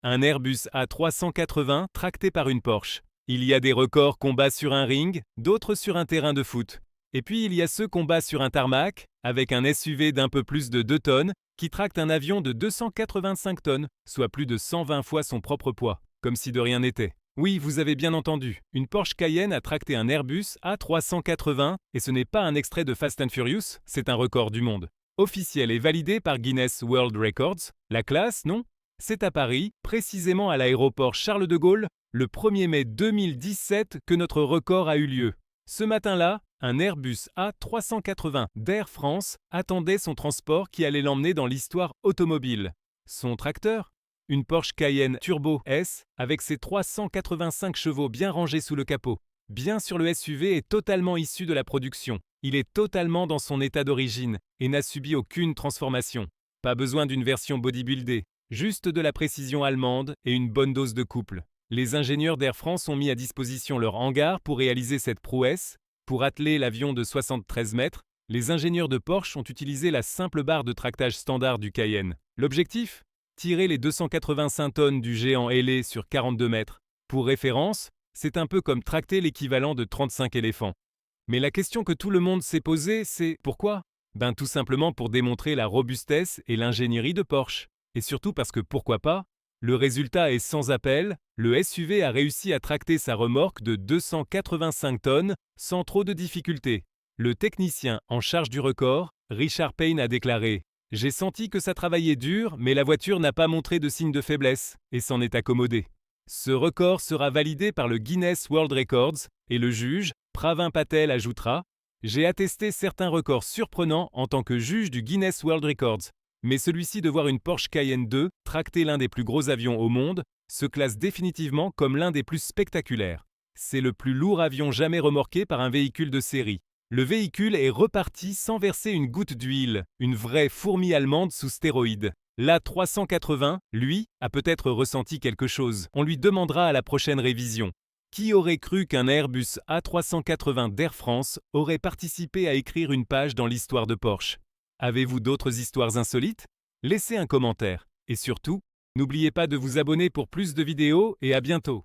Un Airbus A380 tracté par une Porsche. Il y a des records qu'on bat sur un ring, d'autres sur un terrain de foot. Et puis il y a ceux qu'on bat sur un tarmac, avec un SUV d'un peu plus de 2 tonnes, qui tracte un avion de 285 tonnes, soit plus de 120 fois son propre poids, comme si de rien n'était. Oui, vous avez bien entendu, une Porsche Cayenne a tracté un Airbus A380, et ce n'est pas un extrait de Fast and Furious, c'est un record du monde. Officiel et validé par Guinness World Records, la classe, non? C'est à Paris, précisément à l'aéroport Charles de Gaulle, le 1er mai 2017 que notre record a eu lieu. Ce matin-là, un Airbus A380 d'Air France attendait son transport qui allait l'emmener dans l'histoire automobile. Son tracteur? Une Porsche Cayenne Turbo S avec ses 385 chevaux bien rangés sous le capot. Bien sûr, le SUV est totalement issu de la production. Il est totalement dans son état d'origine et n'a subi aucune transformation. Pas besoin d'une version bodybuildée, juste de la précision allemande et une bonne dose de couple. Les ingénieurs d'Air France ont mis à disposition leur hangar pour réaliser cette prouesse. Pour atteler l'avion de 73 mètres, les ingénieurs de Porsche ont utilisé la simple barre de tractage standard du Cayenne. L'objectif? Tirer les 285 tonnes du géant ailé sur 42 mètres. Pour référence, c'est un peu comme tracter l'équivalent de 35 éléphants. Mais la question que tout le monde s'est posée, c'est pourquoi? Ben tout simplement pour démontrer la robustesse et l'ingénierie de Porsche. Et surtout parce que pourquoi pas? Le résultat est sans appel, le SUV a réussi à tracter sa remorque de 285 tonnes sans trop de difficultés. Le technicien en charge du record, Richard Payne, a déclaré: « J'ai senti que ça travaillait dur, mais la voiture n'a pas montré de signe de faiblesse et s'en est accommodée. » Ce record sera validé par le Guinness World Records et le juge, Pravin Patel, ajoutera: « J'ai attesté certains records surprenants en tant que juge du Guinness World Records. Mais celui-ci de voir une Porsche Cayenne 2 tracter l'un des plus gros avions au monde se classe définitivement comme l'un des plus spectaculaires. C'est le plus lourd avion jamais remorqué par un véhicule de série. Le véhicule est reparti sans verser une goutte d'huile, une vraie fourmi allemande sous stéroïdes. L'A380, lui, a peut-être ressenti quelque chose. On lui demandera à la prochaine révision. Qui aurait cru qu'un Airbus A380 d'Air France aurait participé à écrire une page dans l'histoire de Porsche? Avez-vous d'autres histoires insolites? Laissez un commentaire. Et surtout, n'oubliez pas de vous abonner pour plus de vidéos et à bientôt.